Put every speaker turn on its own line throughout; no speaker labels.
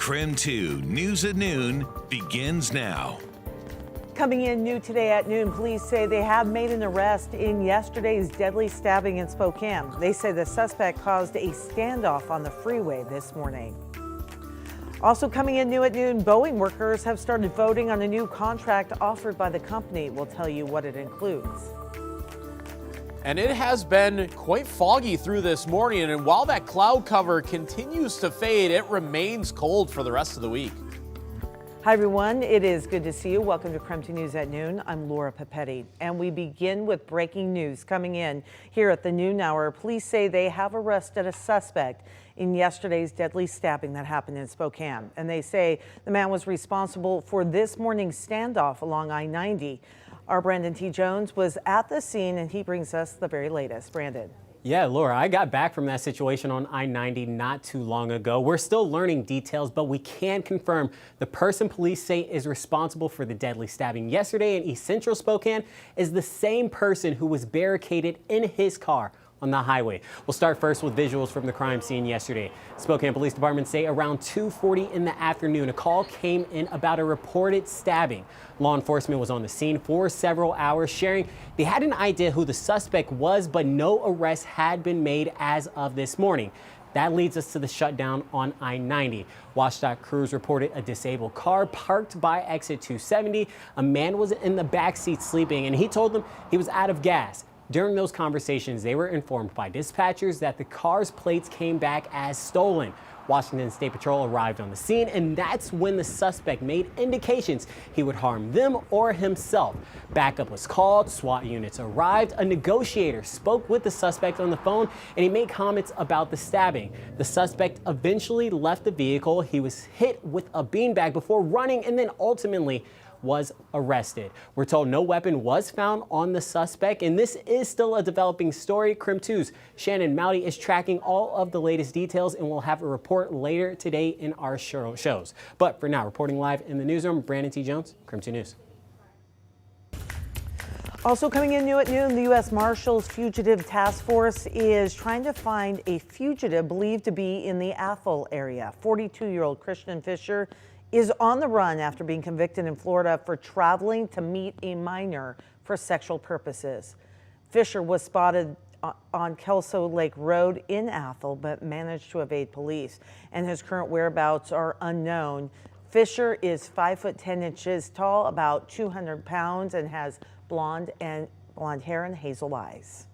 KREM 2 News at Noon begins now.
Coming in new today at noon, police say they have made an arrest in yesterday's deadly stabbing in Spokane. They say the suspect caused a standoff on the freeway this morning. Also coming in new at noon, Boeing workers have started voting on a new contract offered by the company. We'll tell you what it includes.
And it has been quite foggy through this morning, and while that cloud cover continues to fade, it remains cold for the rest of the week.
Hi everyone, it is good to see you. Welcome to KREM 2 News at Noon. I'm Laura Papetti, and we begin with breaking news coming in here at the noon hour. Police say they have arrested a suspect in yesterday's deadly stabbing that happened in Spokane, and they say the man was responsible for this morning's standoff along I-90. Our Brandon T. Jones was at the scene, and he brings us the very latest. Brandon.
Yeah, Laura, I got back from that situation on I-90 not too long ago. We're still learning details, but we can confirm the person police say is responsible for the deadly stabbing yesterday in East Central Spokane is the same person who was barricaded in his car on the highway. We'll start first with visuals from the crime scene yesterday. Spokane Police Department say around 2:40 in the afternoon, a call came in about a reported stabbing. Law enforcement was on the scene for several hours, sharing they had an idea who the suspect was, but no arrest had been made as of this morning. That leads us to the shutdown on I-90. WashDOT crews reported a disabled car parked by exit 270. A man was in the back seat sleeping, and he told them he was out of gas. During those conversations, they were informed by dispatchers that the car's plates came back as stolen. Washington State Patrol arrived on the scene, and that's when the suspect made indications he would harm them or himself. Backup was called, SWAT units arrived, a negotiator spoke with the suspect on the phone, and he made comments about the stabbing. The suspect eventually left the vehicle. He was hit with a beanbag before running and then ultimately was arrested. We're told no weapon was found on the suspect, and this is still a developing story. KREM 2's Shannon Mowdy is tracking all of the latest details, and we'll have a report later today in our shows. But for now, reporting live in the newsroom, Brandon T. Jones, KREM 2 News.
Also coming in new at noon, the U.S. Marshals Fugitive Task Force is trying to find a fugitive believed to be in the Athol area. 42-year-old Christian Fisher is on the run after being convicted in Florida for traveling to meet a minor for sexual purposes. Fisher was spotted on Kelso Lake Road in Athol, but managed to evade police, and his current whereabouts are unknown. Fisher is 5'10" tall, about 200 pounds, and has blonde hair and hazel eyes.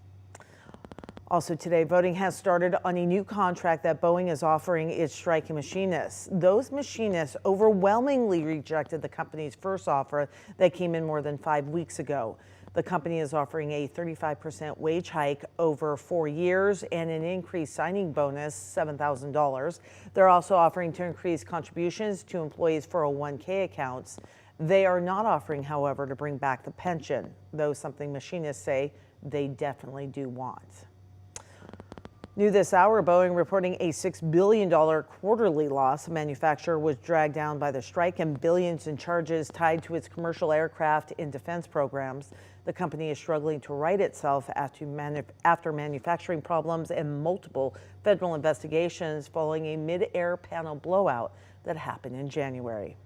Also today, voting has started on a new contract that Boeing is offering its striking machinists. Those machinists overwhelmingly rejected the company's first offer that came in more than 5 weeks ago. The company is offering a 35% wage hike over 4 years and an increased signing bonus, $7,000. They're also offering to increase contributions to employees' 401k accounts. They are not offering, however, to bring back the pension, though something machinists say they definitely do want. New this hour, Boeing reporting a $6 billion quarterly loss. The manufacturer was dragged down by the strike and billions in charges tied to its commercial aircraft and defense programs. The company is struggling to right itself after manufacturing problems and multiple federal investigations following a mid-air panel blowout that happened in January.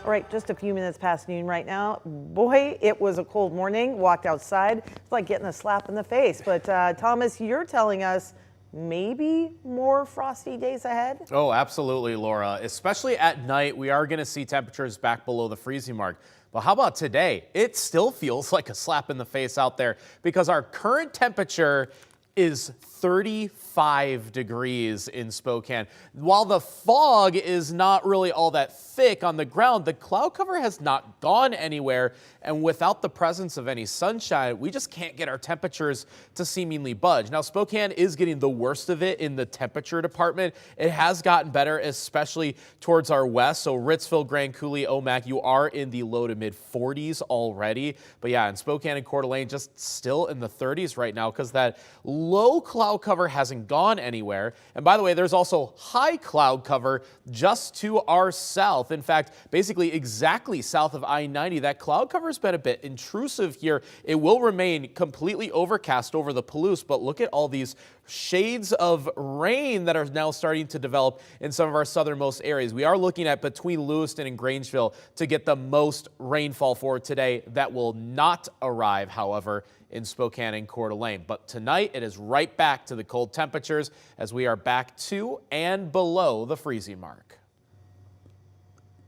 All right, just a few minutes past noon right now. Boy, it was a cold morning. Walked outside. It's like getting a slap in the face. But Thomas, you're telling us maybe more frosty days ahead?
Oh, absolutely, Laura. Especially at night, we are going to see temperatures back below the freezing mark. But how about today? It still feels like a slap in the face out there because our current temperature is 35 degrees in Spokane. While the fog is not really all that thick on the ground, the cloud cover has not gone anywhere, and without the presence of any sunshine, we just can't get our temperatures to seemingly budge. Now, Spokane is getting the worst of it in the temperature department. It has gotten better, especially towards our west. So Ritzville, Grand Coulee, Omak, you are in the low to mid 40s already. But yeah, in Spokane and Coeur d'Alene, just still in the 30s right now because that low cloud cover hasn't gone anywhere. And by the way, there's also high cloud cover just to our south. In fact, basically exactly south of I-90. That cloud cover has been a bit intrusive here. It will remain completely overcast over the Palouse, but look at all these shades of rain that are now starting to develop in some of our southernmost areas. We are looking at between Lewiston and Grangeville to get the most rainfall for today. That will not arrive, however, in Spokane and Coeur d'Alene. But tonight it is right back to the cold temperatures as we are back to and below the freezing mark.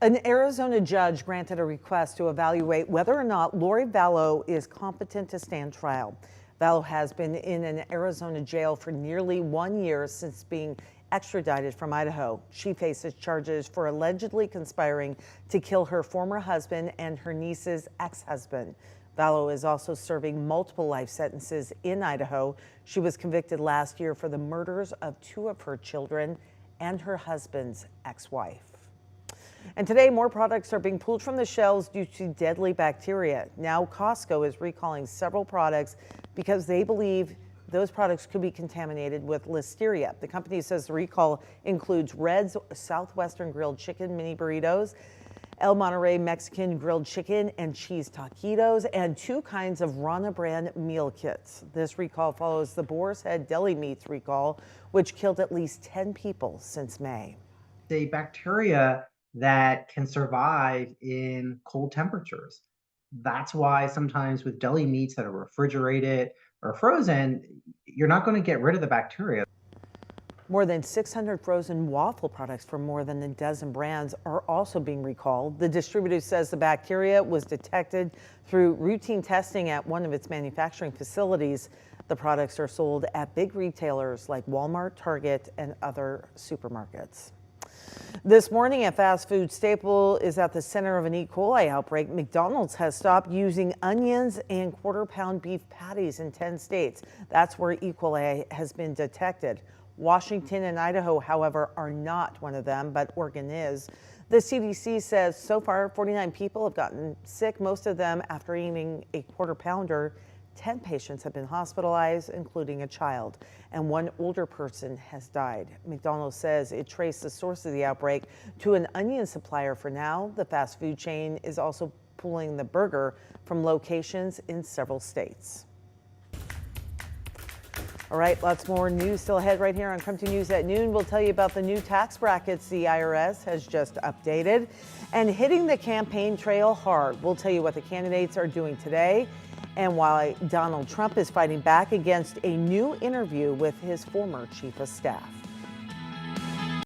An Arizona judge granted a request to evaluate whether or not Lori Vallow is competent to stand trial. Vallow has been in an Arizona jail for nearly 1 year since being extradited from Idaho. She faces charges for allegedly conspiring to kill her former husband and her niece's ex-husband. Vallow is also serving multiple life sentences in Idaho. She was convicted last year for the murders of 2 of her children and her husband's ex-wife. And today, more products are being pulled from the shelves due to deadly bacteria. Now, Costco is recalling several products because they believe those products could be contaminated with listeria. The company says the recall includes Red's Southwestern Grilled Chicken Mini Burritos, El Monterey Mexican Grilled Chicken and Cheese Taquitos, and 2 kinds of Rana brand meal kits. This recall follows the Boar's Head Deli Meats recall, which killed at least 10 people since May.
The bacteria that can survive in cold temperatures. That's why sometimes with deli meats that are refrigerated or frozen, you're not going to get rid of the bacteria.
More than 600 frozen waffle products from more than a dozen brands are also being recalled. The distributor says the bacteria was detected through routine testing at one of its manufacturing facilities. The products are sold at big retailers like Walmart, Target, and other supermarkets. This morning, a fast food staple is at the center of an E. coli outbreak. McDonald's has stopped using onions and quarter-pound beef patties in 10 states. That's where E. coli has been detected. Washington and Idaho, however, are not one of them, but Oregon is. The CDC says so far 49 people have gotten sick, most of them after eating a quarter pounder. 10 patients have been hospitalized, including a child, and 1 older person has died. McDonald's says it traced the source of the outbreak to an onion supplier for now. The fast food chain is also pulling the burger from locations in several states. All right, lots more news still ahead right here on KREM 2 News at noon. We'll tell you about the new tax brackets the IRS has just updated and hitting the campaign trail hard. We'll tell you what the candidates are doing today and why Donald Trump is fighting back against a new interview with his former chief of staff.